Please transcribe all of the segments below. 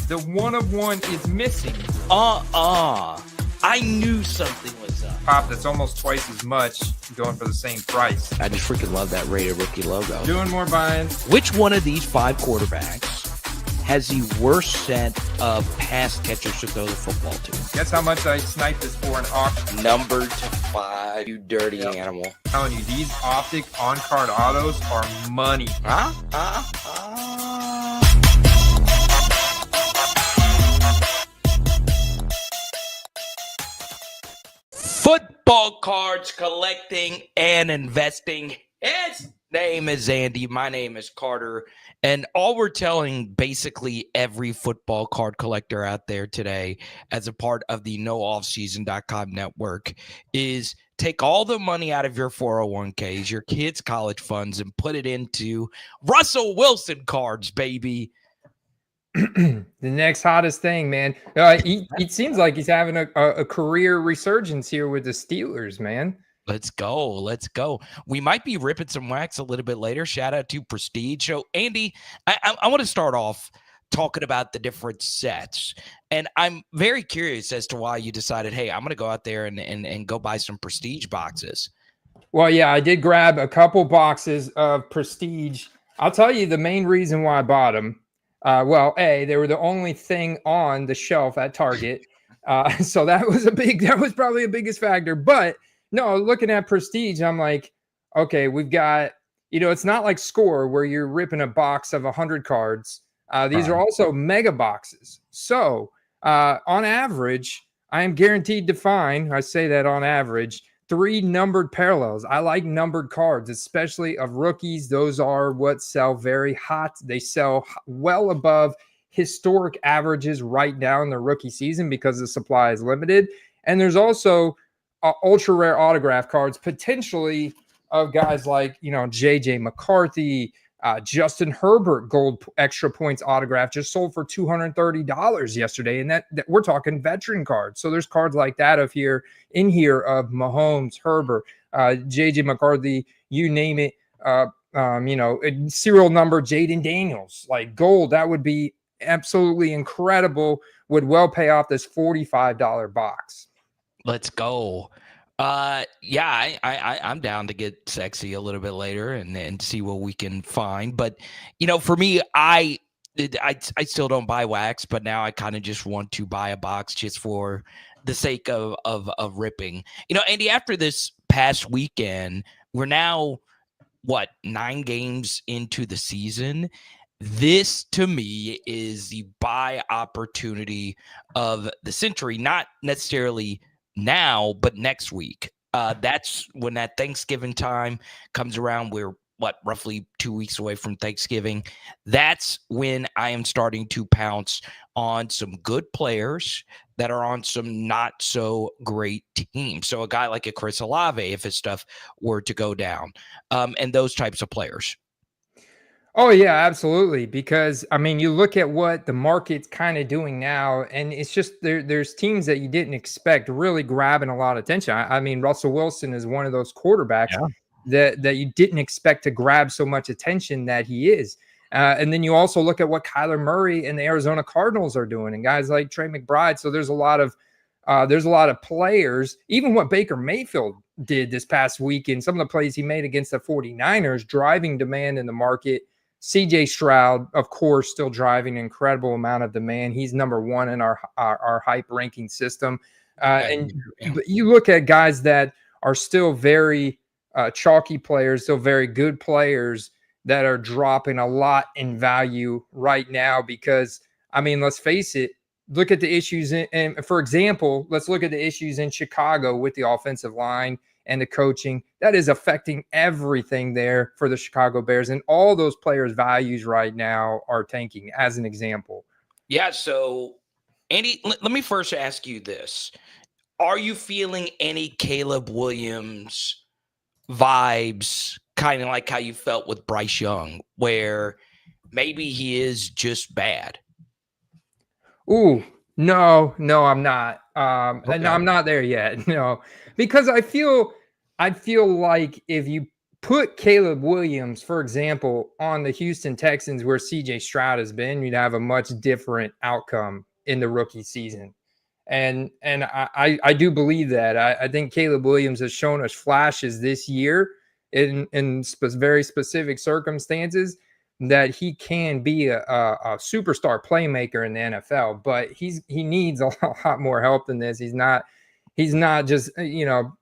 The one of one is missing. I knew something was up. Pop, that's almost twice as much going for the same price. I just freaking love that rated rookie logo. Doing more buying. Which one of these 5 quarterbacks has the worst set of pass catchers to throw the football to? Guess how much I sniped this for an auction? Number to 5, you dirty animal. I'm telling you, these optic on-card autos are money. Football cards collecting and investing. His name is Andy. My name is Carter. And all we're telling basically every football card collector out there today as a part of the nooffseason.com network is take all the money out of your 401ks, your kids' college funds, and put it into Russell Wilson cards, baby. The next hottest thing, man. It seems like he's having a career resurgence here with the Steelers, man. Let's go. We might be ripping some wax a little bit later. Shout out to Prestige. So, Andy, I want to start off talking about the different sets. And I'm very curious as to why you decided, hey, I'm going to go out there and go buy some Prestige boxes. Well, yeah, I did grab a couple boxes of Prestige. I'll tell you the main reason why I bought them. They were the only thing on the shelf at Target. So that was probably the biggest factor. But no, looking at Prestige, I'm like, okay, we've got, it's not like Score where you're ripping a box of 100 cards. These are also mega boxes. So on average, I am guaranteed to find, I say that on average, 3 numbered parallels. I like numbered cards, especially of rookies. Those are what sell very hot. They sell well above historic averages right now in the rookie season because the supply is limited. And there's also ultra rare autograph cards, potentially of guys like, JJ McCarthy, Justin Herbert gold extra points autograph just sold for $230 yesterday. And that we're talking veteran cards. So there's cards like that of Mahomes, Herbert, JJ McCarthy, you name it. Serial number Jaden Daniels, like gold. That would be absolutely incredible. Would well pay off this $45 box. Let's go. I'm down to get sexy a little bit later and see what we can find. But, for me, I still don't buy wax, but now I kind of just want to buy a box just for the sake of ripping. Andy, after this past weekend, we're now, 9 games into the season. This, to me, is the buy opportunity of the century, not necessarily now, but next week. That's when that Thanksgiving time comes around. We're roughly 2 weeks away from Thanksgiving. That's when I am starting to pounce on some good players that are on some not so great teams. So a guy like a Chris Olave, if his stuff were to go down, and those types of players. Oh, yeah, absolutely. Because, you look at what the market's kind of doing now, and it's just there's teams that you didn't expect really grabbing a lot of attention. Russell Wilson is one of those quarterbacks that you didn't expect to grab so much attention that he is. And then you also look at what Kyler Murray and the Arizona Cardinals are doing and guys like Trey McBride. So there's a lot of players, even what Baker Mayfield did this past weekend, some of the plays he made against the 49ers, driving demand in the market. CJ Stroud, of course, still driving an incredible amount of demand. He's number 1 in our hype ranking system. But you look at guys that are still very chalky players, still very good players that are dropping a lot in value right now because, let's face it, look at the issues. For example, let's look at the issues in Chicago with the offensive line and the coaching. That is affecting everything there for the Chicago Bears. And all those players' values right now are tanking, as an example. Yeah, so, Andy, let me first ask you this. Are you feeling any Caleb Williams vibes, kind of like how you felt with Bryce Young, where maybe he is just bad? Ooh, no, I'm not. Okay. No, I'm not there yet. No, because I feel like if you put Caleb Williams, for example, on the Houston Texans where CJ Stroud has been, you'd have a much different outcome in the rookie season. And I do believe that. I think Caleb Williams has shown us flashes this year in very specific circumstances that he can be a superstar playmaker in the NFL, but he needs a lot more help than this. He's not just,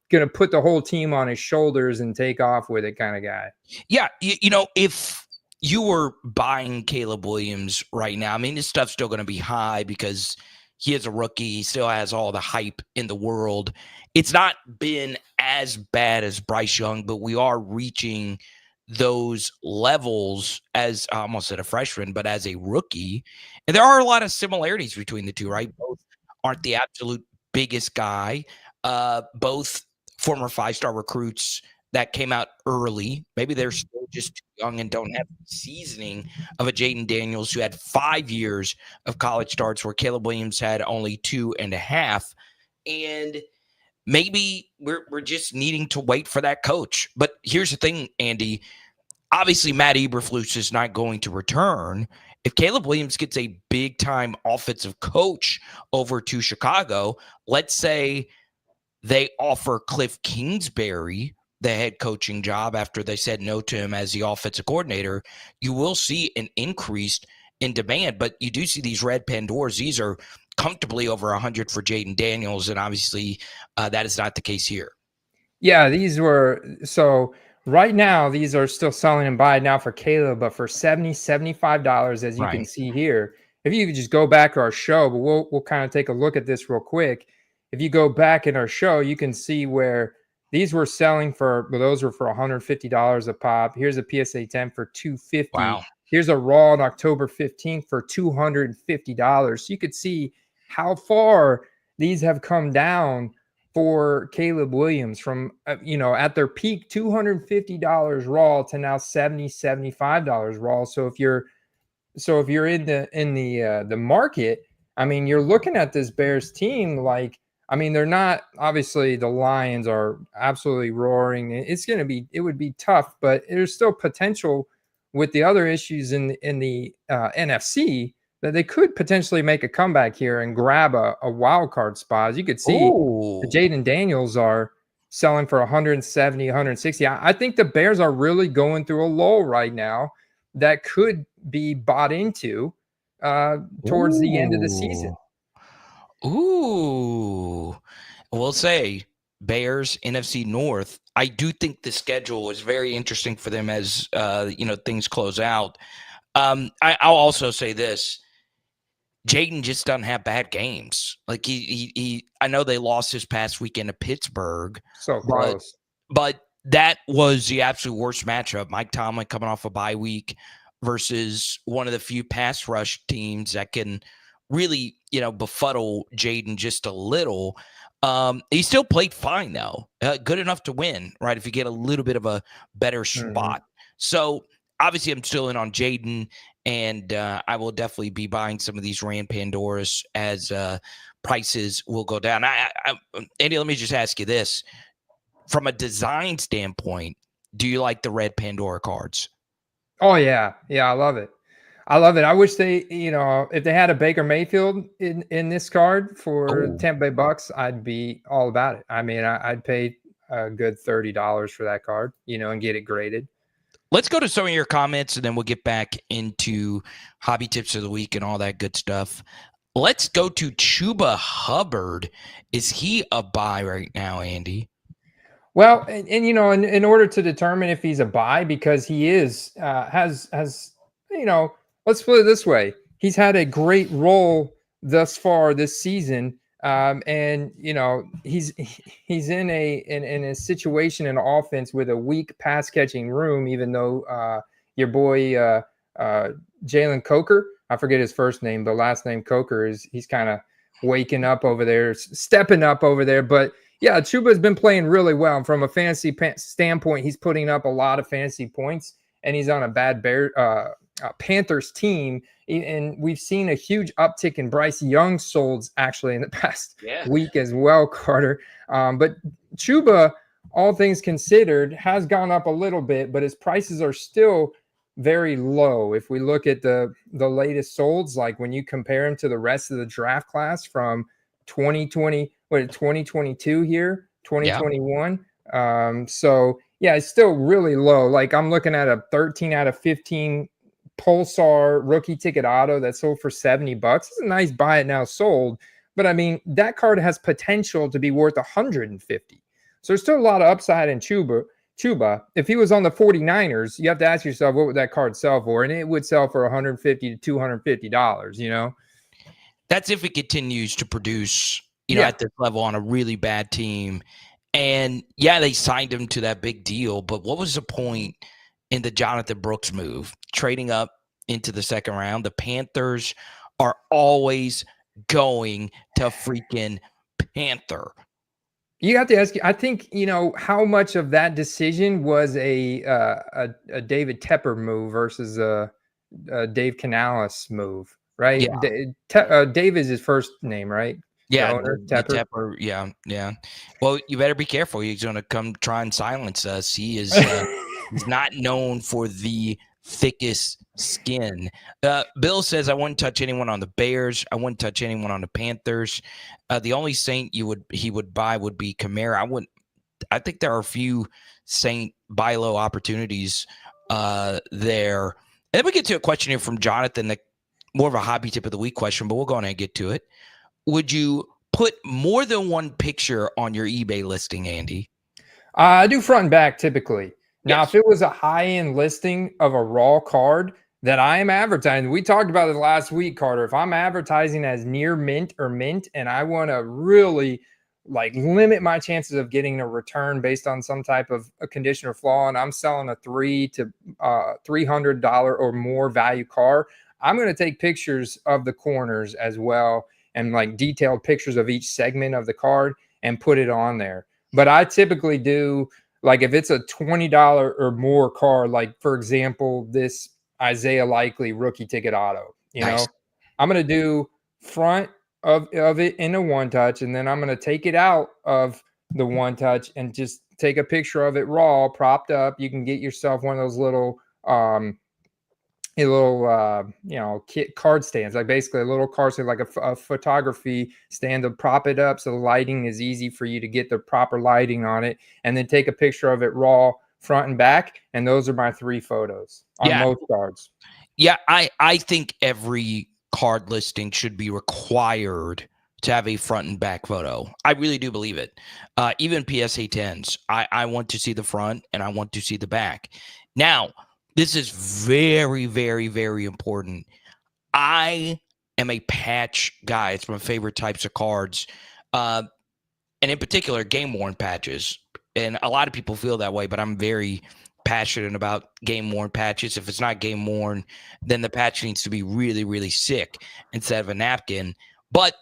going to put the whole team on his shoulders and take off with it kind of guy. Yeah. If you were buying Caleb Williams right now, I mean, his stuff's still going to be high because he is a rookie. He still has all the hype in the world. It's not been as bad as Bryce Young, but we are reaching those levels as I almost said a freshman, but as a rookie. And there are a lot of similarities between the two, right? Both aren't the absolute biggest guy. Both former 5-star recruits that came out early. Maybe they're still just too young and don't have the seasoning of a Jaden Daniels who had 5 years of college starts where Caleb Williams had only 2.5. And maybe we're just needing to wait for that coach. But here's the thing, Andy. Obviously, Matt Eberflus is not going to return. If Caleb Williams gets a big-time offensive coach over to Chicago, let's say they offer Cliff Kingsbury the head coaching job after they said no to him as the offensive coordinator, you will see an increase in demand. But you do see these red Pandoras. These are comfortably over 100 for Jaden Daniels, and obviously that is not the case here. Yeah, these were – so right now these are still selling and buying now for Caleb, but for $70, $75, as you can see here. If you could just go back to our show, but we'll kind of take a look at this real quick. If you go back in our show, you can see where these were selling for, well, those were for $150 a pop. Here's a PSA 10 for $250. Wow. Here's a raw on October 15th for $250. So you could see how far these have come down for Caleb Williams from, at their peak, $250 raw to now $70, $75 raw. So if you're in the market, I mean, you're looking at this Bears team like, I mean, they're not, obviously the Lions are absolutely roaring. It would be tough, but there's still potential with the other issues in the NFC that they could potentially make a comeback here and grab a wild card spot. As you could see, the Jaden Daniels are selling for 170, 160. I think the Bears are really going through a lull right now that could be bought into towards the end of the season. Ooh, we'll say Bears, NFC North. I do think the schedule is very interesting for them as things close out. I'll also say this: Jaden just doesn't have bad games. Like he I know they lost this past weekend to Pittsburgh, so close, but that was the absolute worst matchup. Mike Tomlin coming off a bye week versus one of the few pass rush teams that can really, befuddle Jaden just a little. He still played fine, though. Good enough to win, right, if you get a little bit of a better spot. So, obviously, I'm still in on Jaden, and I will definitely be buying some of these Rand Pandoras as prices will go down. Andy, let me just ask you this. From a design standpoint, do you like the red Pandora cards? Oh, yeah. Yeah, I love it. I wish they, if they had a Baker Mayfield in this card for Tampa Bay Bucks, I'd be all about it. I mean, I'd pay a good $30 for that card, and get it graded. Let's go to some of your comments, and then we'll get back into hobby tips of the week and all that good stuff. Let's go to Chuba Hubbard. Is he a buy right now, Andy? Well, and in order to determine if he's a buy, because he is has let's put it this way. He's had a great role thus far this season. And he's in a situation in offense with a weak pass catching room, even though your boy Jalen Coker, I forget his first name, but last name Coker, he's kind of waking up over there, stepping up over there. But yeah, Chuba's been playing really well. And from a fantasy standpoint, he's putting up a lot of fantasy points, and he's on a bad Panthers team, and we've seen a huge uptick in Bryce Young solds actually in the past week as well, Carter. But Chuba all things considered, has gone up a little bit, but his prices are still very low. If we look at the latest solds, like when you compare him to the rest of the draft class from 2022 here, Yeah. 2021. So yeah, it's still really low. Like I'm looking at a 13 out of 15 Pulsar rookie ticket auto that sold for $70. It's a nice buy it now sold, but I mean that card has potential to be worth 150. So there's still a lot of upside in Chuba. If he was on the 49ers, you have to ask yourself what would that card sell for, and it would sell for $150 to $250. You know, that's if it continues to produce, yeah. at this level on a really bad team. And yeah, they signed him to that big deal, but what was the point in the Jonathan Brooks move, trading up into the second round? The Panthers are always going to freaking Panther. You have to ask. I think how much of that decision was a David Tepper move versus a Dave Canales move, right? Yeah. Dave is his first name, right? Yeah, The owner, the Tepper. Tepper. Yeah. Well, you better be careful. He's going to come try and silence us. He is he's not known for the thickest skin. Bill says, I wouldn't touch anyone on the Bears. I wouldn't touch anyone on the Panthers. The only Saint he would buy would be Kamara. I think there are a few Saint buy low opportunities there. And then we get to a question here from Jonathan, that more of a hobby tip of the week question, but we'll go on and get to it. Would you put more than one picture on your eBay listing, Andy? I do front and back typically. Now, Yes. if it was a high-end listing of a raw card that I am advertising, we talked about it last week, Carter. If I'm advertising as near mint or mint, and I want to really limit my chances of getting a return based on some type of a condition or flaw, and I'm selling a $300 to $300 or more value car, I'm going to take pictures of the corners as well, and detailed pictures of each segment of the card and put it on there. But I typically do, if it's a $20 or more card, for example, this Isaiah Likely rookie ticket auto, Nice. I'm going to do front of it in a one touch, and then I'm going to take it out of the one touch and just take a picture of it raw, propped up. You can get yourself one of those little kit card stands, basically a little card stand, a photography stand to prop it up so the lighting is easy for you to get the proper lighting on it, and then take a picture of it raw front and back. And those are my 3 photos on most cards. Yeah, I think every card listing should be required to have a front and back photo. I really do believe it. Even PSA 10s, I want to see the front and I want to see the back. Now, this is very, very, very important. I am a patch guy. It's my favorite types of cards. And in particular, game-worn patches. And a lot of people feel that way, but I'm very passionate about game-worn patches. If it's not game-worn, then the patch needs to be really, really sick instead of a napkin. But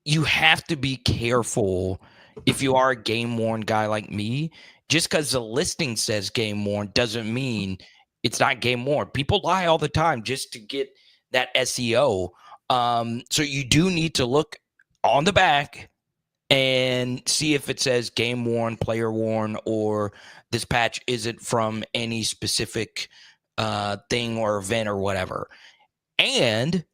you have to be careful if you are a game-worn guy like me. Just because the listing says game worn doesn't mean it's not game worn. People lie all the time just to get that SEO. So you do need to look on the back and see if it says game worn, player worn, or this patch isn't from any specific thing or event or whatever. And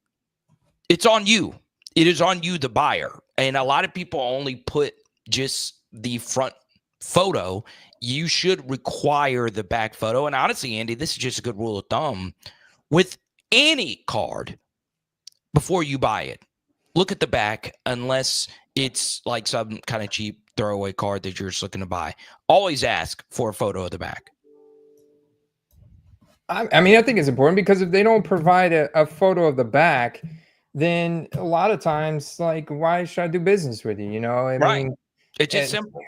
it's on you. It is on you, the buyer. And a lot of people only put just the front photo. You should require the back photo. And honestly, Andy, this is just a good rule of thumb with any card. Before you buy it, look at the back, unless it's like some kind of cheap throwaway card that you're just looking to buy. Always ask for a photo of the back. I mean, I think it's important, because if they don't provide a photo of the back, then a lot of times, why should I do business with you? I mean, it's just simple.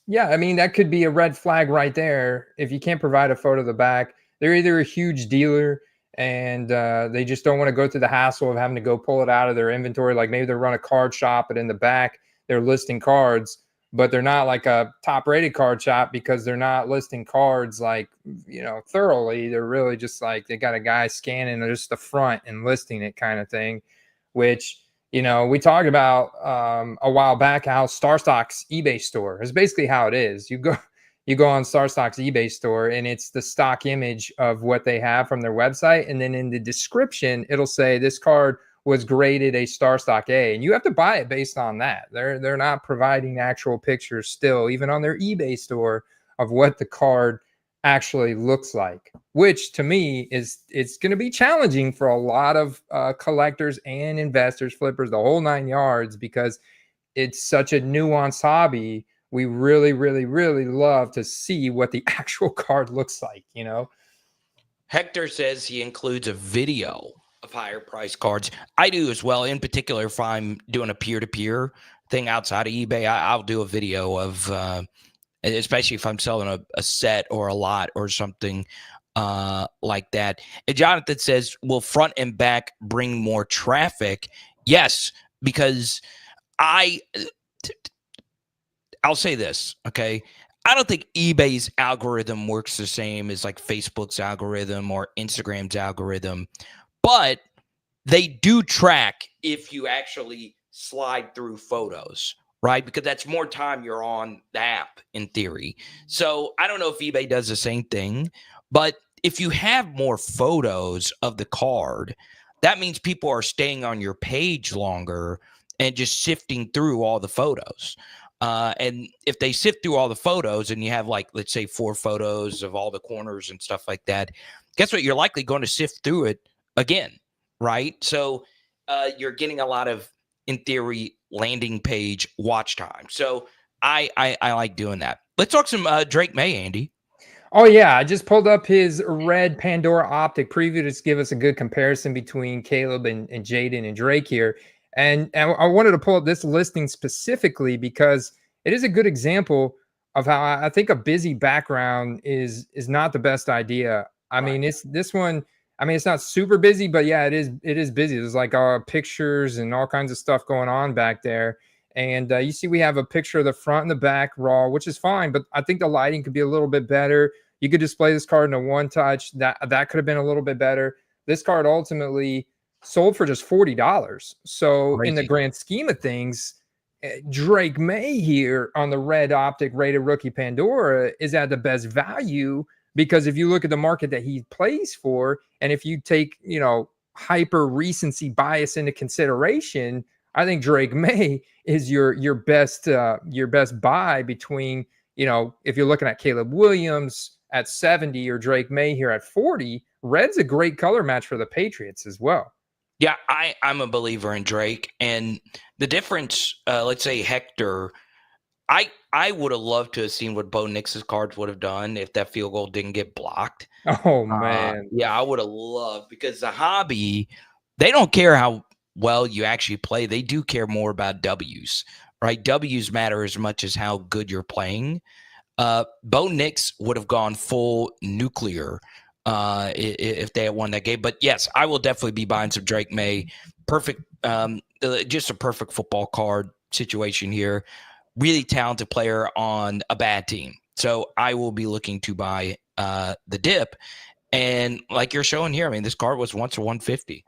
Yeah, I mean, that could be a red flag right there. If you can't provide a photo of the back, they're either a huge dealer and they just don't want to go through the hassle of having to go pull it out of their inventory. Maybe they run a card shop, but in the back, they're listing cards, but they're not like a top-rated card shop, because they're not listing cards thoroughly. They're really just they got a guy scanning just the front and listing it kind of thing, which we talked about a while back how StarStock's eBay store is basically how it is. You go on StarStock's eBay store, and it's the stock image of what they have from their website, and then in the description it'll say this card was graded a StarStock A, and you have to buy it based on that. They're not providing actual pictures still, even on their eBay store, of what the card actually looks like, which to me it's going to be challenging for a lot of collectors and investors, flippers, the whole 9 yards, because it's such a nuanced hobby. We really, really, really love to see what the actual card looks like, Hector says he includes a video of higher price cards. I do as well. In particular, if I'm doing a peer-to-peer thing outside of eBay, I'll do a video of especially if I'm selling a set or a lot or something like that. And Jonathan says, will front and back bring more traffic? Yes, because I'll say this, okay? I don't think eBay's algorithm works the same as like Facebook's algorithm or Instagram's algorithm, but they do track if you actually slide through photos, right? Because that's more time you're on the app in theory. So I don't know if eBay does the same thing, but if you have more photos of the card, that means people are staying on your page longer and just sifting through all the photos. And if they sift through all the photos and you have like, let's say 4 photos of all the corners and stuff like that, guess what? You're likely going to sift through it again, right? So you're getting a lot of, in theory, landing page watch time. So I like doing that. Let's talk some Drake Maye, Andy. Oh, yeah. I just pulled up his red Pandora Optic preview to give us a good comparison between Caleb and Jaden and Drake here. And I wanted to pull up this listing specifically because it is a good example of how I think a busy background is not the best idea. I mean, it's this one. I mean, it's not super busy, but yeah, it is busy. There's like pictures and all kinds of stuff going on back there. And you see we have a picture of the front and the back raw, which is fine, but I think the lighting could be a little bit better. You could display this card in a one touch. That could have been a little bit better. This card ultimately sold for just $40. So in the grand scheme of things, Drake Maye here on the red optic rated rookie Pandora is at the best value, because if you look at the market that he plays for, and if you take, hyper recency bias into consideration, I think Drake Maye is your best buy between, if you're looking at Caleb Williams at 70 or Drake Maye here at 40. Red's a great color match for the Patriots as well. Yeah, I'm a believer in Drake. And the difference, let's say Hector, I would have loved to have seen what Bo Nix's cards would have done if that field goal didn't get blocked. Oh, man. Yeah, I would have loved, because the hobby, they don't care how well you actually play. They do care more about W's, right? W's matter as much as how good you're playing. Bo Nix would have gone full nuclear if they had won that game. But yes, I will definitely be buying some Drake Maye. Perfect, just a perfect football card situation here. Really talented player on a bad team. So I will be looking to buy the dip. And like you're showing here, I mean, this card was once a 150.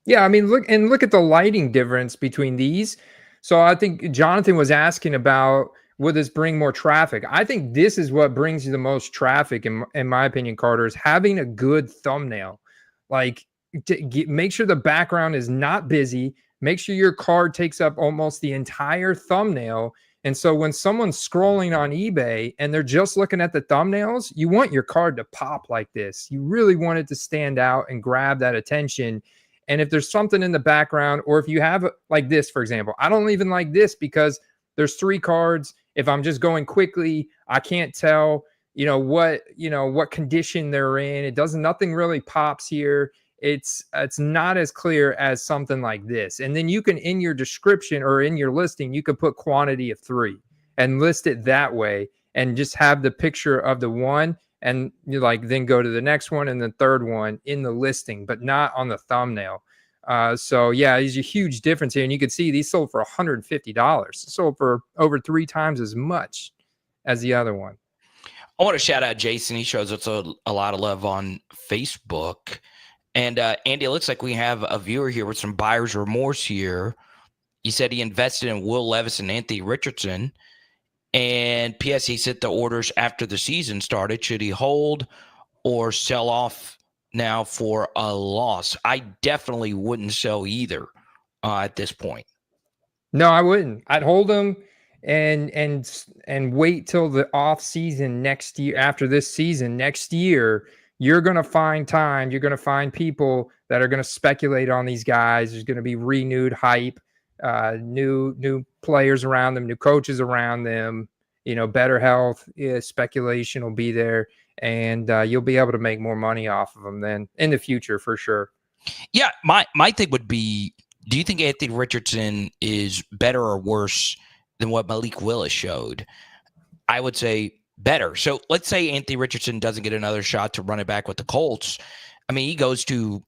Yeah, I mean, look at the lighting difference between these. So I think Jonathan was asking about, will this bring more traffic? I think this is what brings you the most traffic, in my opinion, Carter, is having a good thumbnail. Like, make sure the background is not busy. Make sure your card takes up almost the entire thumbnail. And so when someone's scrolling on eBay and they're just looking at the thumbnails, you want your card to pop like this. You really want it to stand out and grab that attention. And if there's something in the background, or if you have like this, for example, I don't even like this because there's 3 cards. If I'm just going quickly, I can't tell, what condition they're in. Nothing really pops here. It's not as clear as something like this. And then you can, in your description or in your listing, you could put quantity of 3 and list it that way, and just have the picture of the one, and then go to the next one and the third one in the listing, but not on the thumbnail. So yeah, there's a huge difference here. And you can see these sold for $150. Sold for over 3 times as much as the other one. I want to shout out Jason. He shows us a lot of love on Facebook. And Andy, it looks like we have a viewer here with some buyer's remorse here. He said he invested in Will Levis and Anthony Richardson. And P.S. he sent the orders after the season started. Should he hold or sell off now for a loss? I definitely wouldn't sell either at this point. No, I wouldn't. I'd hold them and wait till the off season next year. After this season next year, you're going to find time. You're going to find people that are going to speculate on these guys. There's going to be renewed hype, new players around them, new coaches around them. Better health. Speculation will be there, and you'll be able to make more money off of them then in the future for sure. Yeah, my thing would be, do you think Anthony Richardson is better or worse than what Malik Willis showed? I would say better. So let's say Anthony Richardson doesn't get another shot to run it back with the Colts. I mean, he goes to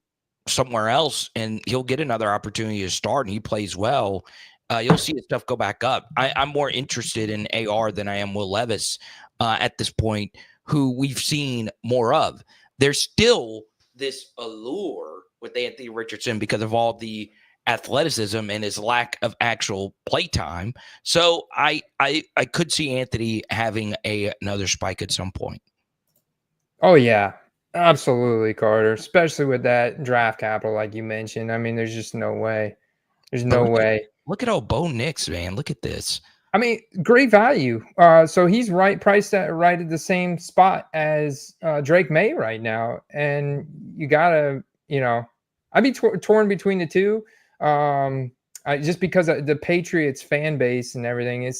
somewhere else and he'll get another opportunity to start and he plays well. You'll see his stuff go back up. I'm more interested in AR than I am Will Levis at this point, who we've seen more of. There's still this allure with Anthony Richardson because of all the athleticism and his lack of actual play time. So I could see Anthony having another spike at some point. Oh yeah, absolutely, Carter. Especially with that draft capital, like you mentioned. I mean, there's just no way. There's no way. Look at old Bo Nix, man. Look at this. I mean, great value. So he's priced at right at the same spot as Drake Maye right now, and you gotta, I'd be torn between the two. Just because of the Patriots fan base and everything,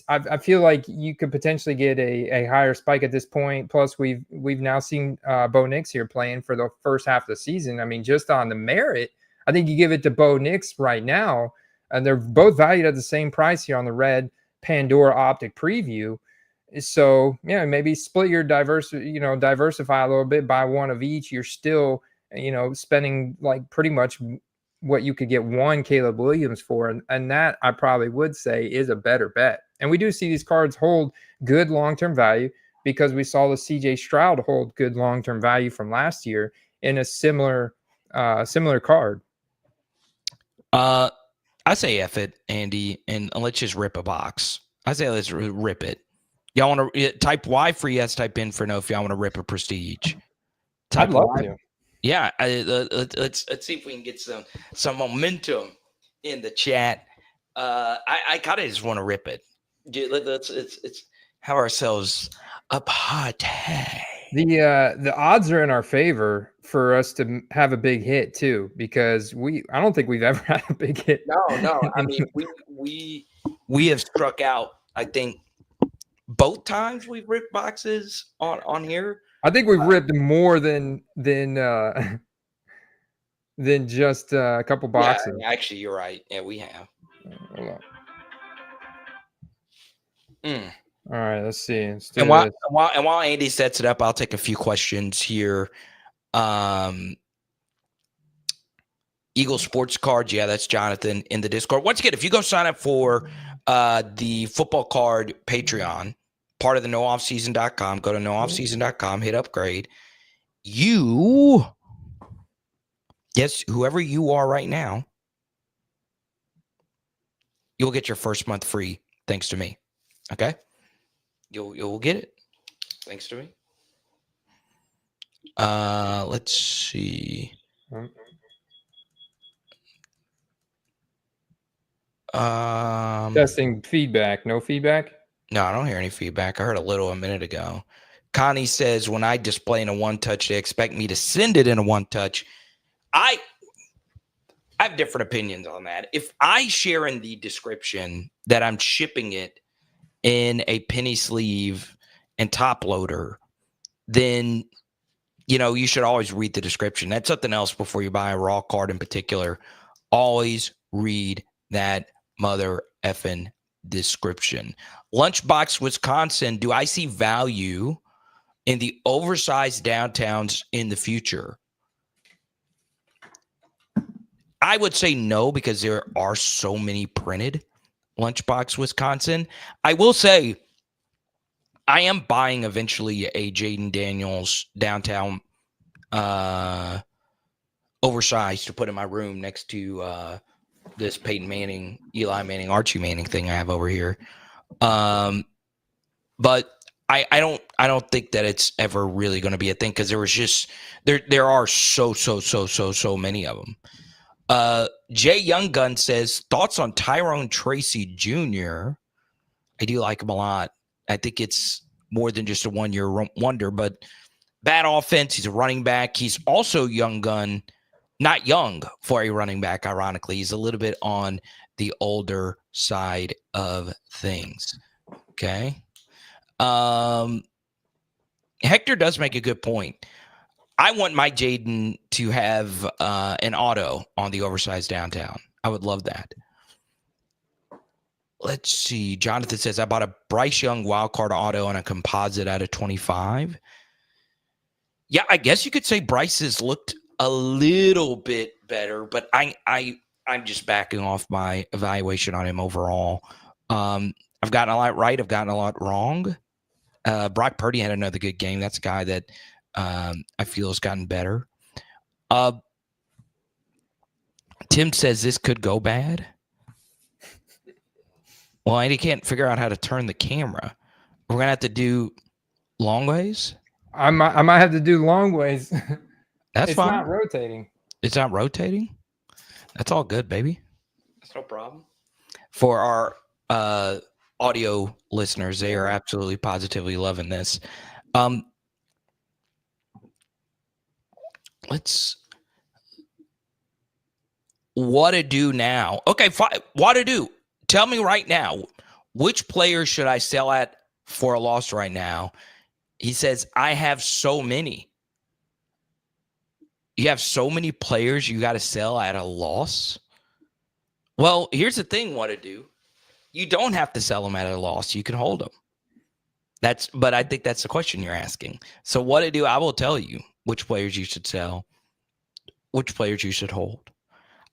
I feel like you could potentially get a higher spike at this point. Plus, we've now seen Bo Nix here playing for the first half of the season. I mean, just on the merit, I think you give it to Bo Nix right now, and they're both valued at the same price here on the Red Pandora Optic Preview. So yeah, maybe split your diversify a little bit, buy one of each. You're still spending like pretty much what you could get one Caleb Williams for. And that I probably would say is a better bet. And we do see these cards hold good long-term value because we saw the CJ Stroud hold good long-term value from last year in a similar card. I say F it, Andy, and let's just rip a box. I say let's rip it. Y'all want to type Y for yes, type in for no if y'all want to rip a prestige. I'd love to. Yeah, let's see if we can get some momentum in the chat. I kind of just want to rip it. Let's have ourselves a party. The odds are in our favor for us to have a big hit too, because I don't think we've ever had a big hit. No. I mean, we have struck out. I think both times we've ripped boxes on here. I think we've ripped more than just a couple boxes. Yeah, actually, you're right. Yeah, we have. Hold on. All right, let's see. And while Andy sets it up, I'll take a few questions here. Eagle Sports Cards. Yeah, that's Jonathan in the Discord. Once again, if you go sign up for the Football Card Patreon, part of the nooffseason.com, go to nooffseason.com, hit upgrade. Whoever you are right now, you'll get your first month free thanks to me. Okay? You'll get it thanks to me. Let's see. Testing feedback. No feedback? No, I don't hear any feedback. I heard a little a minute ago. Connie says, when I display in a one-touch, they expect me to send it in a one-touch. I have different opinions on that. If I share in the description that I'm shipping it in a penny sleeve and top loader, then, you should always read the description. That's something else before you buy a raw card in particular. Always read that mother effing description. Lunchbox, Wisconsin. Do I see value in the oversized downtowns in the future? I would say no, because there are so many printed. Lunchbox, Wisconsin. I will say I am buying eventually a Jaden Daniels downtown oversized to put in my room next to this Peyton Manning, Eli Manning, Archie Manning thing I have over here. But I don't think that it's ever really going to be a thing because there are so many of them. Jay Young Gun says thoughts on Tyrone Tracy Jr. I do like him a lot. I think it's more than just a 1 year wonder, but bad offense. He's a running back. He's also young gun, not young for a running back. Ironically, he's a little bit on the older side of things. Okay. Hector does make a good point. I want my Jaden to have an auto on the oversized downtown. I would love that. Let's see. Jonathan says, I bought a Bryce Young wildcard auto and a composite out of 25. Yeah, I guess you could say Bryce has looked a little bit better, but I'm just backing off my evaluation on him overall. I've gotten a lot right. I've gotten a lot wrong. Brock Purdy had another good game. That's a guy that I feel has gotten better. Tim says this could go bad. Well, and he can't figure out how to turn the camera. We're going to have to do long ways. I might have to do long ways. That's fine. It's not rotating. It's not rotating? That's all good, baby. That's no problem. For our audio listeners, they are absolutely positively loving this. What to do now? Okay, fine. What to do? Tell me right now, which player should I sell at for a loss right now? He says, I have so many. You have so many players you got to sell at a loss? Well, here's the thing, what to do. You don't have to sell them at a loss. You can hold them. But I think that's the question you're asking. So what to do, I will tell you which players you should sell, which players you should hold.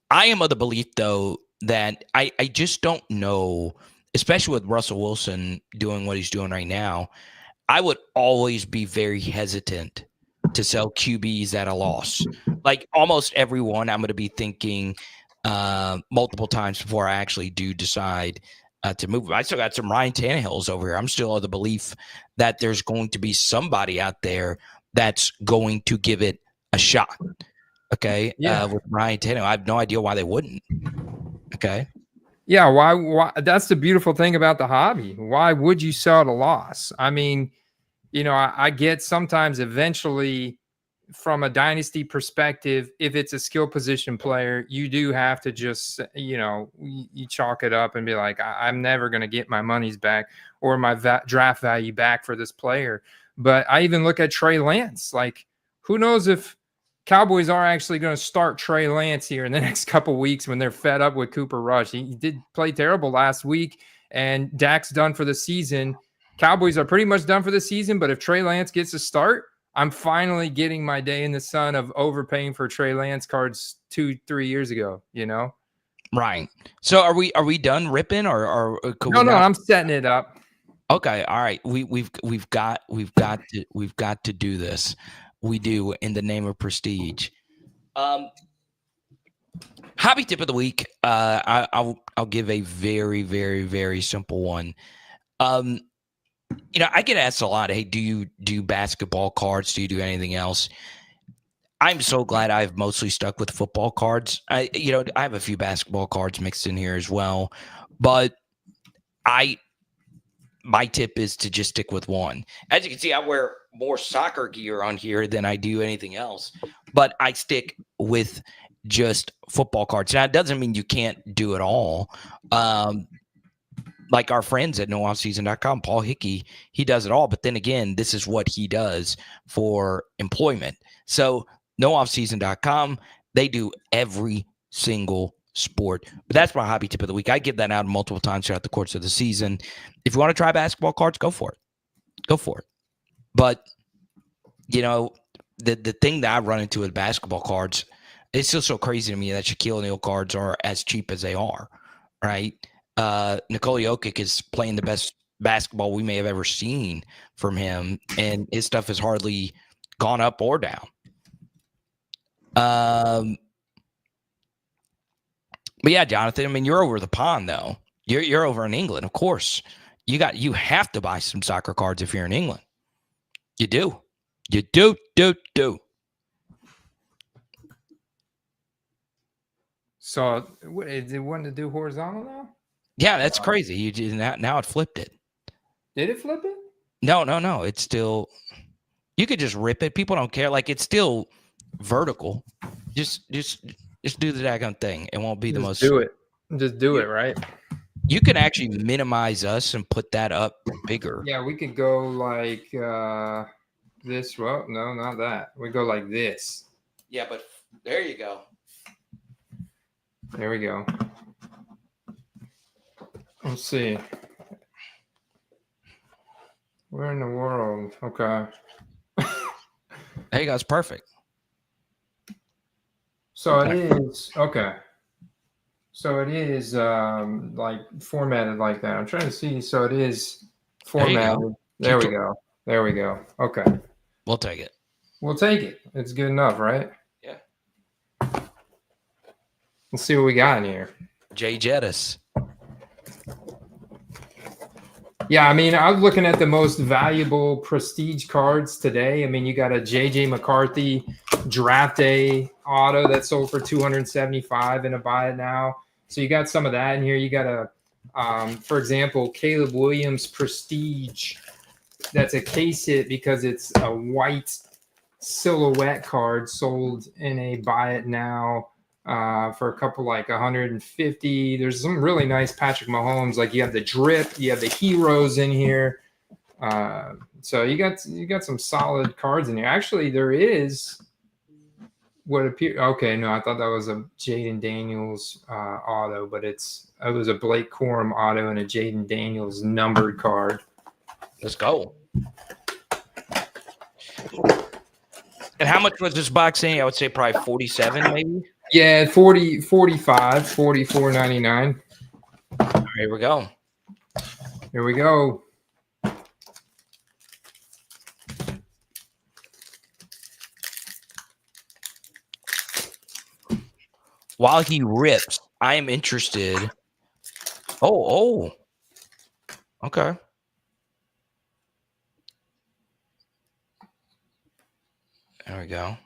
I am of the belief, though, that I just don't know, especially with Russell Wilson doing what he's doing right now, I would always be very hesitant to sell QBs at a loss. Like almost everyone, I'm going to be thinking multiple times before I actually do decide to move. I still got some Ryan Tannehills over here. I'm still of the belief that there's going to be somebody out there that's going to give it a shot. Okay. Yeah. With Ryan Tannehill, I have no idea why they wouldn't. Okay. Yeah. Why? That's the beautiful thing about the hobby. Why would you sell at a loss? I mean, I get sometimes eventually from a dynasty perspective, if it's a skill position player, you do have to just, you chalk it up and be like, I'm never going to get my money's back or my draft value back for this player. But I even look at Trey Lance. Like, who knows if Cowboys are actually going to start Trey Lance here in the next couple of weeks when they're fed up with Cooper Rush. He did play terrible last week, and Dak's done for the season. Cowboys are pretty much done for the season, but if Trey Lance gets a start, I'm finally getting my day in the sun of overpaying for Trey Lance cards 2-3 years ago, Right. So are we done ripping or no, I'm setting it up. Okay. All right. We've got to do this. We do in the name of prestige. Hobby tip of the week. I'll give a very, very, very simple one. I get asked a lot, hey, do you do basketball cards? Do you do anything else? I'm so glad I've mostly stuck with football cards. I have a few basketball cards mixed in here as well, but my tip is to just stick with one. As you can see, I wear more soccer gear on here than I do anything else, but I stick with just football cards. Now, it doesn't mean you can't do it all. Like our friends at nooffseason.com, Paul Hickey, he does it all. But then again, this is what he does for employment. So nooffseason.com, they do every single sport. But that's my hobby tip of the week. I give that out multiple times throughout the course of the season. If you want to try basketball cards, go for it. Go for it. But, the thing that I run into with basketball cards, it's still so crazy to me that Shaquille O'Neal cards are as cheap as they are, right? Nikola Jokic is playing the best basketball we may have ever seen from him, and his stuff has hardly gone up or down. But yeah, Jonathan, I mean, you're over the pond though. You're over in England, of course. You have to buy some soccer cards if you're in England. You do. You do. So what is it wanting to do horizontal now? Yeah, that's crazy. You just, now it flipped it. Did it flip it? No. It's still. You could just rip it. People don't care. Like it's still vertical. Just do the daggone thing. It won't be the most. Do it. Just do it, right? You can actually minimize us and put that up bigger. Yeah, we could go like this. Well, no, not that. We go like this. Yeah, but there you go. There we go. Let's see. Where in the world? Okay. There you go. It's perfect. So it is okay. So it is like formatted like that. I'm trying to see. So it is formatted. There we go. There we go. Okay. We'll take it. We'll take it. It's good enough, right? Yeah. Let's see what we got in here. Jay Jettis. Yeah, I mean, I was looking at the most valuable prestige cards today. I mean, you got a JJ McCarthy draft day auto that sold for $275 in a buy it now. So you got some of that in here. You got a, for example, Caleb Williams prestige. That's a case hit because it's a white silhouette card sold in a buy it now for a couple like 150. There's some really nice Patrick Mahomes. Like you have the drip, you have the heroes in here. So you got some solid cards in here. Actually, there is what appear. Okay, no, I thought that was a Jaden Daniels auto, but it was a Blake Corum auto and a Jaden Daniels numbered card. Let's go. And how much was this boxing? I would say probably 47, maybe. Yeah, 40, 45, 44.99. Here we go. Here we go. While he rips, I am interested. Oh. Okay. There we go.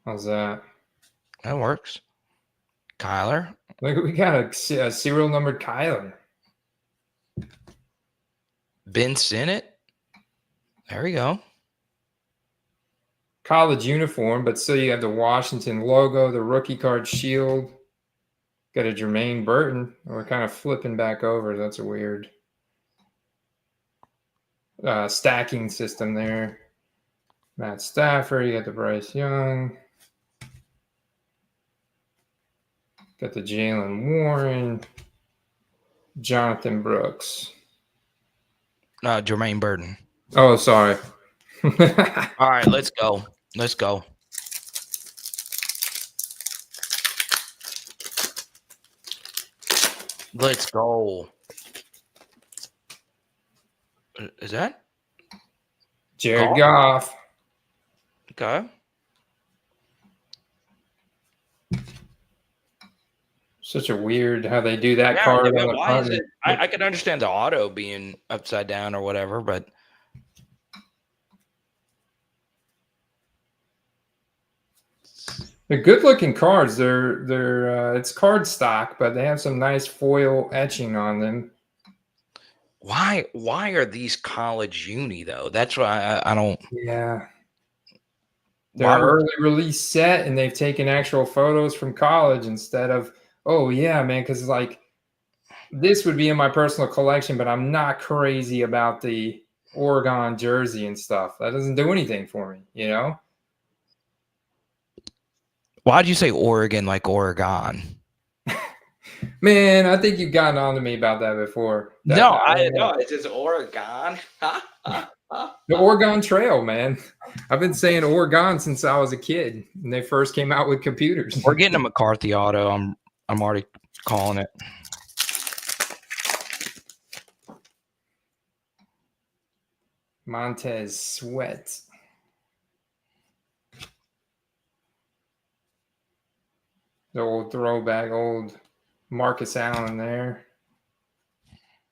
How's that? That works. Kyler. Look, we got a serial numbered Kyler. Ben Sinnott. There we go. College uniform, but still you have the Washington logo, the rookie card shield. Got a Jermaine Burton. We're kind of flipping back over. That's a weird stacking system there. Matt Stafford. You got the Bryce Young. Got the Jalen Warren. Jonathan Brooks. Jermaine Burton. Oh, sorry. All right, let's go. Let's go. Let's go. Is that Jared Goff? Okay. Such a weird how they do that card. Yeah, why is it? I can understand the auto being upside down or whatever, but they're good looking cards. They're it's card stock, but they have some nice foil etching on them. why are these college uni though? That's why I don't. Yeah. They're early release set, and they've taken actual photos from college instead of, oh yeah, man, because like this would be in my personal collection, but I'm not crazy about the Oregon jersey and stuff. That doesn't do anything for me, you know? Why'd you say Oregon like Oregon? Man, I think you've gotten on to me about that before. No, it's just Oregon. The Oregon Trail, man. I've been saying Oregon since I was a kid, and they first came out with computers. We're getting a McCarthy auto. I'm already calling it. Montez Sweat. The old throwback, old Marcus Allen there.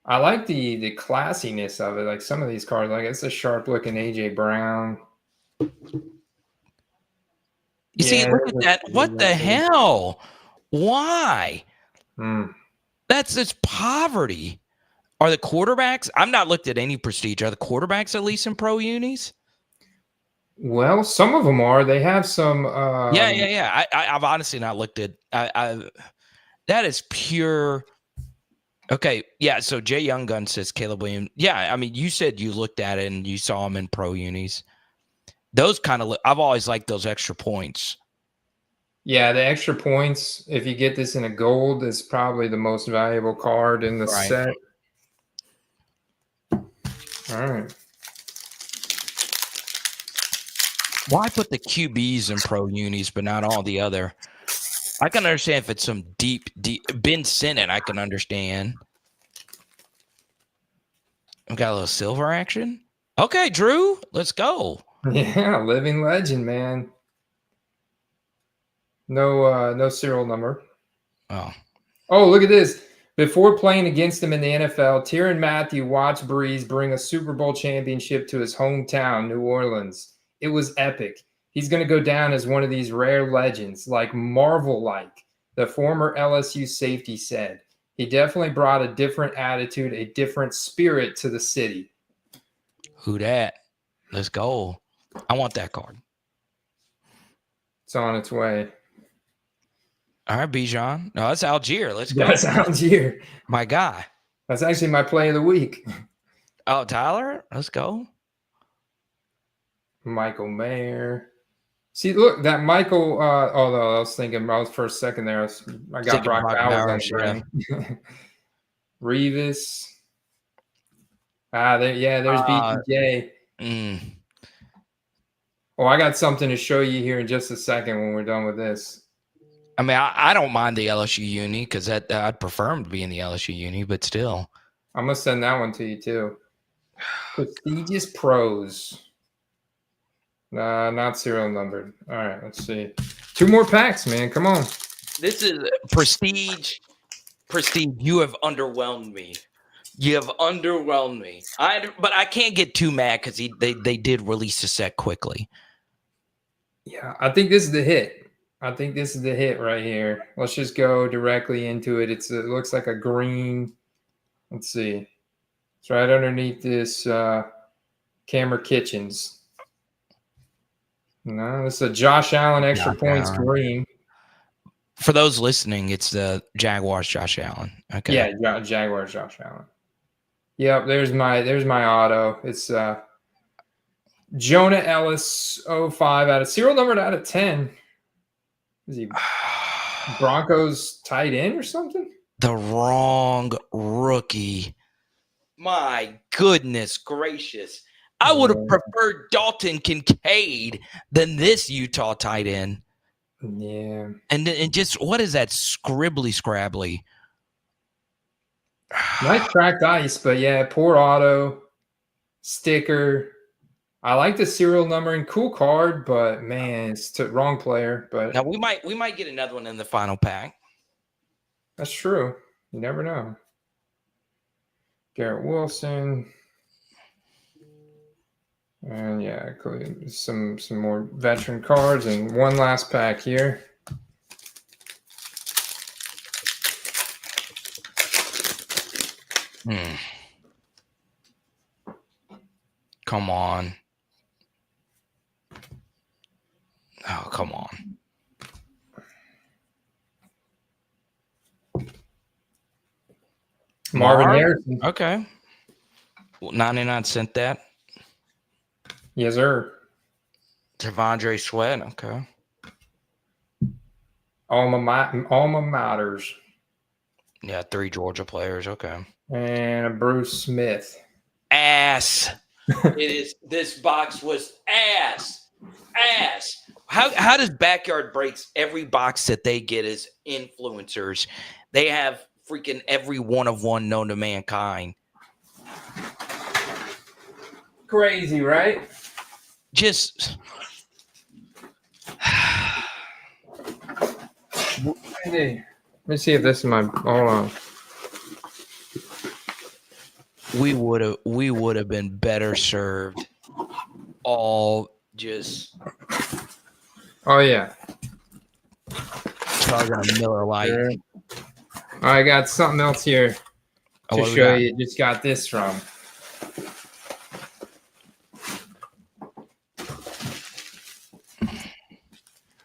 I like the classiness of it. Like some of these cards, like it's a sharp looking AJ Brown. You see, look at that. What the hell? Why? That's just poverty. Are the quarterbacks? I'm not looked at any prestige. Are the quarterbacks at least in pro unis? Well, some of them are. They have some. Yeah. I've honestly not looked at. That is pure. Okay, yeah. So Jay Young Gun says Caleb Williams. Yeah, I mean, you said you looked at it and you saw them in pro unis. Those kind of. I've always liked those extra points. Yeah, the extra points. If you get this in a gold, is probably the most valuable card in the set. All right. Why put the QBs in pro unis, but not all the other? I can understand if it's some deep Ben Sinnott. I can understand. We got a little silver action. Okay, Drew, let's go. Yeah, living legend, man. No serial number. Oh, look at this. Before playing against him in the NFL, Tyrann Mathieu watched Breeze bring a Super Bowl championship to his hometown, New Orleans. It was epic. He's going to go down as one of these rare legends, like Marvel-like, the former LSU safety said. He definitely brought a different attitude, a different spirit to the city. Who dat? Let's go. I want that card. It's on its way. All right, Bijan. No, that's Algier. Let's go. That's Algier. My guy. That's actually my play of the week. Oh, Tyler? Let's go. Michael Mayer. See, look, that Michael, although I was thinking, for a second there, I got Brock Bowers on the Revis. There's BTJ. Oh, I got something to show you here in just a second when we're done with this. I mean, I don't mind the LSU uni because I'd prefer him to be in the LSU uni, but still. I'm going to send that one to you too. Prestigious pros. Not serial numbered. All right, let's see. 2 more packs, man. Come on. This is prestige. Prestige, you have underwhelmed me. You have underwhelmed me. But I can't get too mad because they did release the set quickly. Yeah, I think this is the hit. I think this is the hit right here. Let's just go directly into it. It looks like a green. Let's see. It's right underneath this Camera Kitchens. No, this is a Josh Allen extra points green. For those listening, it's the Jaguars Josh Allen. Okay. Yeah, Jaguars Josh Allen. Yep, there's my auto. It's Jonah Ellis 05 out of serial numbered out of 10. Is he Broncos tight end or something? The wrong rookie. My goodness gracious. I would have preferred Dalton Kincaid than this Utah tight end. Yeah. And just, what is that scribbly scrabbly? Nice cracked ice, but yeah, poor auto. Sticker. I like the serial numbering. Cool card, but man, it's the wrong player. But now we might get another one in the final pack. That's true. You never know. Garrett Wilson. And yeah, some more veteran cards and one last pack here. Come on. Oh, come on. Marvin Harrison. Okay. 99 cent that. Yes, sir. Devondre Sweat. Okay. Alma Maters. Yeah, 3 Georgia players. Okay. And a Bruce Smith. Ass. It is. This box was ass. How does Backyard Breaks, every box that they get is influencers? They have freaking every one of one known to mankind. Crazy, right? Just Hey, let me see if this is my. Hold on. We would have been better served. All just Oh yeah. chugging a Miller Lite. Sure. I got something else here Oh, to what do we show got? you. Just got this from.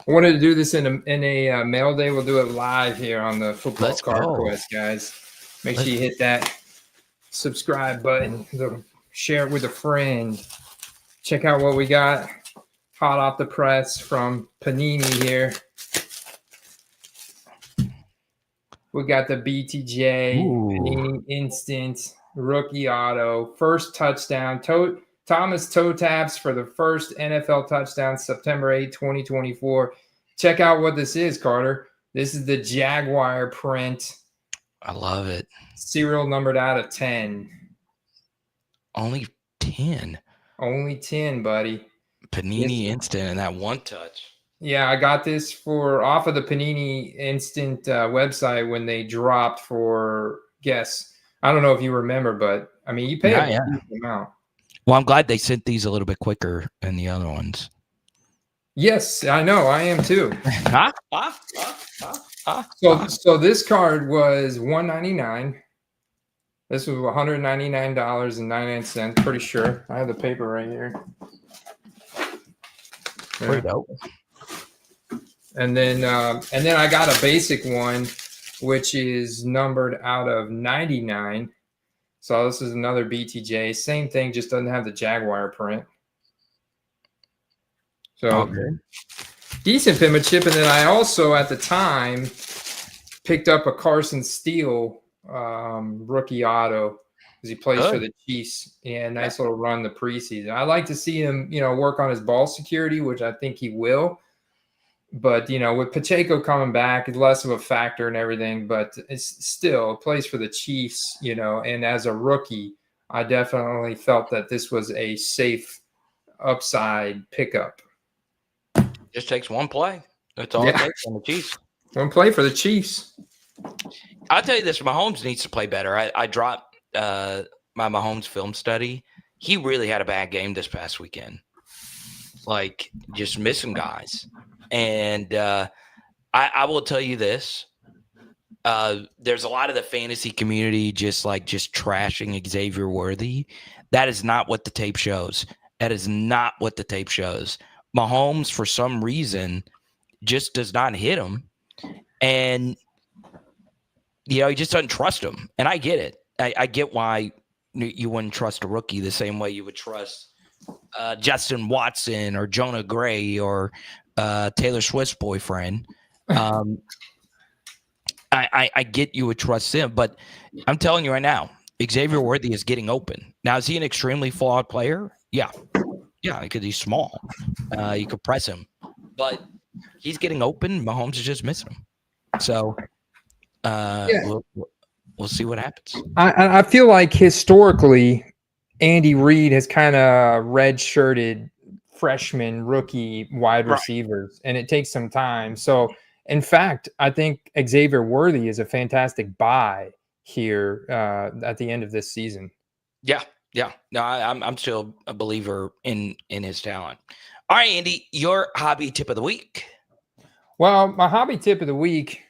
I wanted to do this in a mail day. We'll do it live here on the Football Let's Card go. Quest, guys. Make sure you hit that subscribe button. Share it with a friend. Check out what we got. Hot off the press from Panini here. We got the BTJ Panini Instant Rookie Auto. First touchdown. Thomas toe taps for the first NFL touchdown, September 8, 2024. Check out what this is, Carter. This is the Jaguar print. I love it. Serial numbered out of 10. Only 10. Only 10, buddy. Panini Instant and that one touch. Yeah, I got this off of the Panini Instant website when they dropped for guess. I don't know if you remember, but I mean, you pay a decent amount. Well, I'm glad they sent these a little bit quicker than the other ones. Yes, I know. I am too. So this card was $199. This was $199.99. Pretty sure. I have the paper right here. Pretty dope. And then I got a basic one, which is numbered out of 99. So this is another BTJ. Same thing, just doesn't have the Jaguar print. So decent penmanship. And then I also at the time picked up a Carson Steele rookie auto because he plays for the Chiefs. Yeah, nice little run the preseason. I like to see him, work on his ball security, which I think he will. But, with Pacheco coming back, it's less of a factor and everything, but it's still plays for the Chiefs, and as a rookie, I definitely felt that this was a safe upside pickup. Just takes one play. That's all it takes on the Chiefs. One play for the Chiefs. I'll tell you this, Mahomes needs to play better. I dropped my Mahomes film study. He really had a bad game this past weekend. Like, just missing guys. And I will tell you this. There's a lot of the fantasy community just trashing Xavier Worthy. That is not what the tape shows. That is not what the tape shows. Mahomes, for some reason, just does not hit him. And, he just doesn't trust him. And I get it. I get why you wouldn't trust a rookie the same way you would trust Justin Watson or Jonah Gray or Taylor Swift's boyfriend. I get you would trust him, but I'm telling you right now, Xavier Worthy is getting open. Now, is he an extremely flawed player? Yeah, because he's small. You could press him, but he's getting open. Mahomes is just missing him. So we'll see what happens. I feel like historically, Andy Reid has kind of red-shirted freshman, rookie wide receivers, and it takes some time. So, in fact, I think Xavier Worthy is a fantastic buy here at the end of this season. Yeah. No, I'm still a believer in his talent. All right, Andy, your hobby tip of the week. Well, my hobby tip of the week,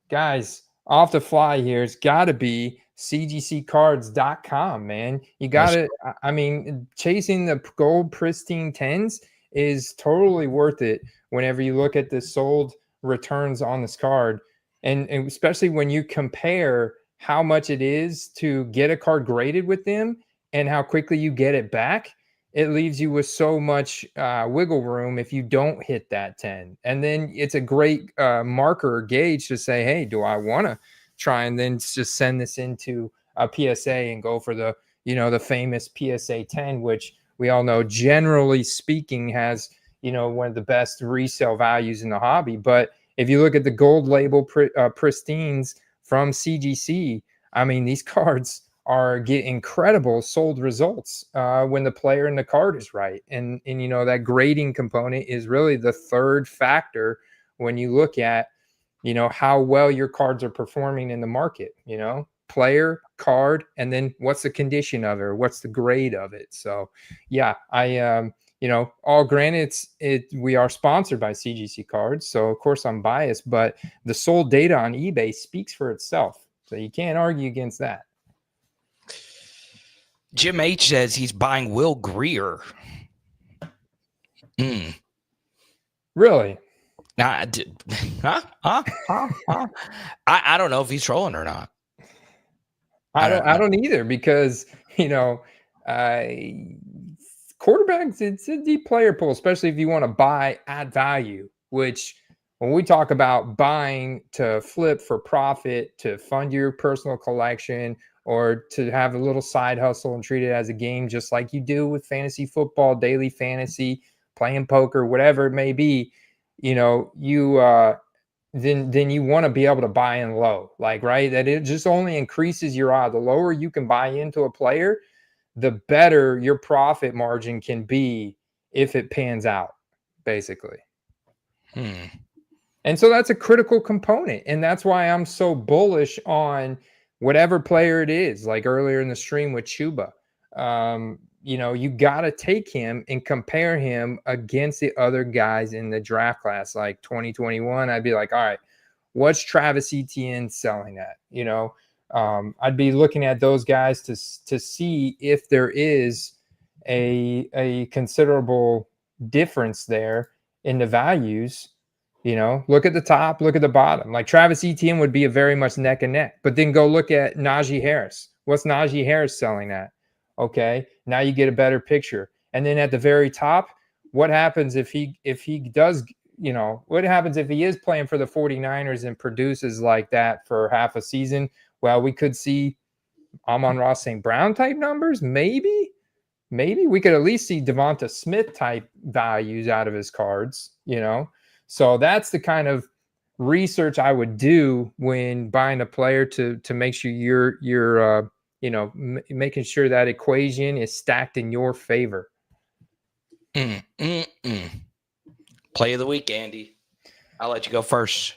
guys, off the fly here, it's got to be cgccards.com, man. You got to, I mean, chasing the gold pristine 10s is totally worth it whenever you look at the sold returns on this card. And especially when you compare how much it is to get a card graded with them and how quickly you get it back, it leaves you with so much wiggle room if you don't hit that 10. And then it's a great marker gauge to say, hey, do I want to try and then just send this into a PSA and go for the, the famous PSA 10, which we all know, generally speaking, has, one of the best resale values in the hobby. But if you look at the gold label pristines from CGC, I mean, these cards are getting incredible sold results when the player in the card is right. And that grading component is really the third factor when you look at, how well your cards are performing in the market, player, card, and then what's the condition of it, or what's the grade of it. So yeah, all granted, we are sponsored by CGC Cards, so of course I'm biased, but the sold data on eBay speaks for itself, so you can't argue against that. Jim H says he's buying Will Greer. Really? I don't know if he's trolling or not. I don't either, because quarterbacks, it's a deep player pool, especially if you want to buy at value, which when we talk about buying to flip for profit, to fund your personal collection, or to have a little side hustle and treat it as a game, just like you do with fantasy football, daily fantasy, playing poker, whatever it may be, then you want to be able to buy in low, right? That it just only increases your odds. The lower you can buy into a player, the better your profit margin can be if it pans out, basically. And so that's a critical component. And that's why I'm so bullish on whatever player it is, like earlier in the stream with Chuba. You got to take him and compare him against the other guys in the draft class, like 2021. I'd be like, all right, what's Travis Etienne selling at? I'd be looking at those guys to see if there is a considerable difference there in the values. Look at the top, look at the bottom. Like Travis Etienne would be a very much neck and neck, but then go look at Najee Harris. What's Najee Harris selling at? Okay, now you get a better picture. And then at the very top, what happens if he does, what happens if he is playing for the 49ers and produces like that for half a season? Well, we could see Amon-Ra St. Brown type numbers. Maybe we could at least see Devonta Smith type values out of his cards, So that's the kind of research I would do when buying a player to make sure you're making sure that equation is stacked in your favor. Play of the week, Andy. I'll let you go first.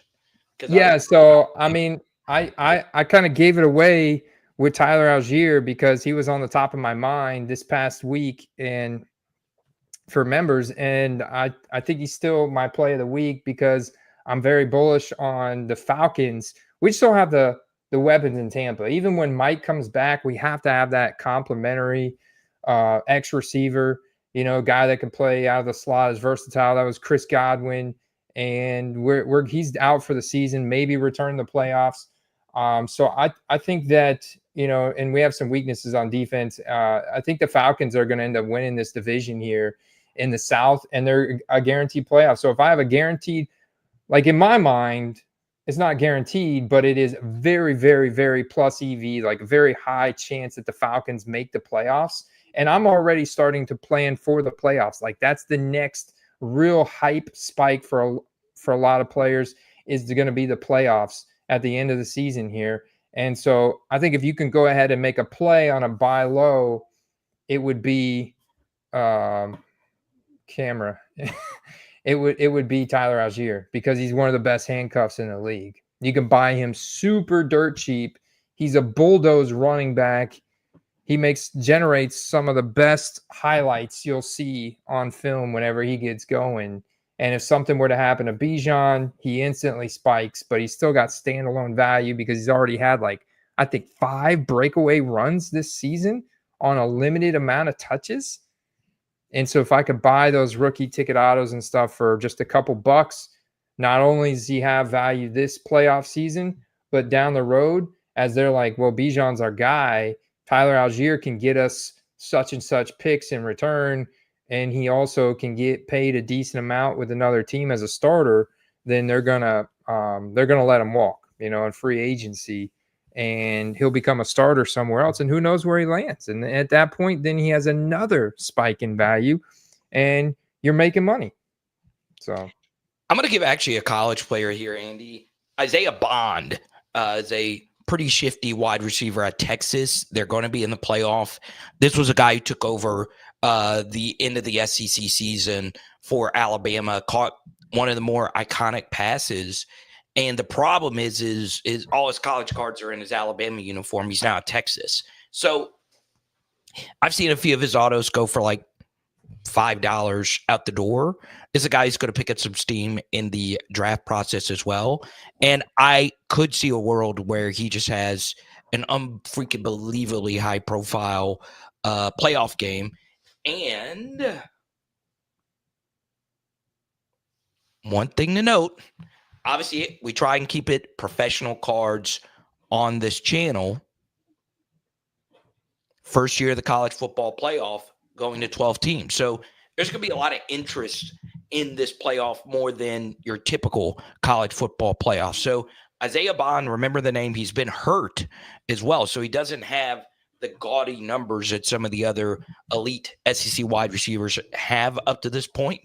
Yeah, so I mean, I kind of gave it away with Tyler Algier because he was on the top of my mind this past week and for members, and I think he's still my play of the week because I'm very bullish on the Falcons. We still have the weapons in Tampa. Even when Mike comes back, we have to have that complimentary X receiver, guy that can play out of the slot, is versatile. That was Chris Godwin, and he's out for the season, maybe return the playoffs. So I think that, and we have some weaknesses on defense. I think the Falcons are going to end up winning this division here in the South, and they're a guaranteed playoff. So if I have a guaranteed, like in my mind, it's not guaranteed, but it is very, very, very plus EV, like a very high chance that the Falcons make the playoffs. And I'm already starting to plan for the playoffs. Like that's the next real hype spike for a lot of players is going to be the playoffs at the end of the season here. And so I think if you can go ahead and make a play on a buy low, it would be camera. It would be Tyler Algier because he's one of the best handcuffs in the league. You can buy him super dirt cheap. He's a bulldoze running back. He generates some of the best highlights you'll see on film whenever he gets going. And if something were to happen to Bijan, he instantly spikes, but he's still got standalone value because he's already had I think 5 breakaway runs this season on a limited amount of touches. And so if I could buy those rookie ticket autos and stuff for just a couple bucks, not only does he have value this playoff season, but down the road, as they're like, well, Bijan's our guy, Tyler Algier can get us such and such picks in return, and he also can get paid a decent amount with another team as a starter, then they're gonna let him walk, in free agency, and he'll become a starter somewhere else, and who knows where he lands. And at that point, then he has another spike in value, and you're making money. So I'm going to give actually a college player here, Andy. Isaiah Bond is a pretty shifty wide receiver at Texas. They're going to be in the playoff. This was a guy who took over the end of the SEC season for Alabama, caught one of the more iconic passes. And the problem is all his college cards are in his Alabama uniform. He's now at Texas. So I've seen a few of his autos go for like $5 out the door. Is a guy who's going to pick up some steam in the draft process as well. And I could see a world where he just has an unfreaking believably high profile playoff game. And one thing to note, obviously we try and keep it professional cards on this channel. First year of the college football playoff, going to 12 teams. So there's going to be a lot of interest in this playoff more than your typical college football playoff. So Isaiah Bond, remember the name, he's been hurt as well. So he doesn't have the gaudy numbers that some of the other elite SEC wide receivers have up to this point.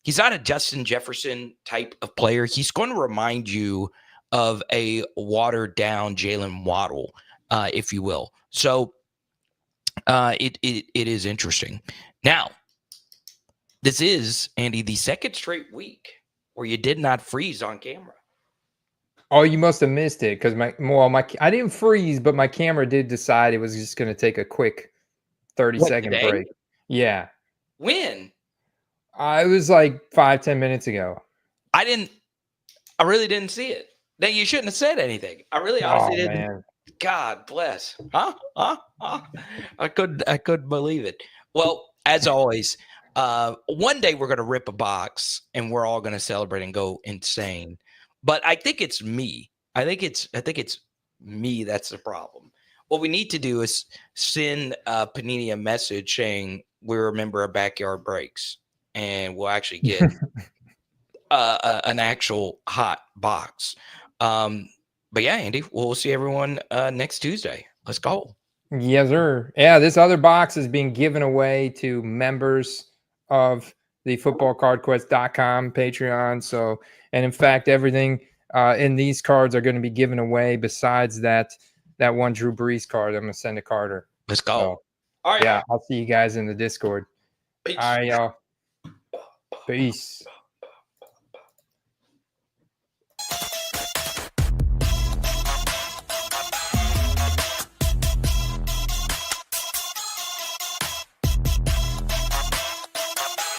He's not a Justin Jefferson type of player. He's going to remind you of a watered down Jalen Waddle, if you will. So it is interesting. Now, this is, Andy, the second straight week where you did not freeze on camera. Oh, you must have missed it because I didn't freeze, but my camera did decide it was just going to take a quick 30-second break. Yeah. When? It was like 5-10 minutes ago. I really didn't see it. Then you shouldn't have said anything. I really honestly didn't. Man. God bless. Huh? I couldn't believe it. Well, as always, one day we're going to rip a box and we're all going to celebrate and go insane. But I think it's me. I think it's me that's the problem. What we need to do is send Panini a message saying we remember our backyard breaks, and we'll actually get an actual hot box. But yeah, Andy, we'll see everyone next Tuesday. Let's go. Yes, sir. Yeah, this other box is being given away to members of the footballcardquest.com Patreon. So, and in fact, everything in these cards are going to be given away besides that one Drew Brees card. I'm going to send to Carter. Let's go. So, all right. Yeah, I'll see you guys in the Discord. Peace. All right, y'all. Peace.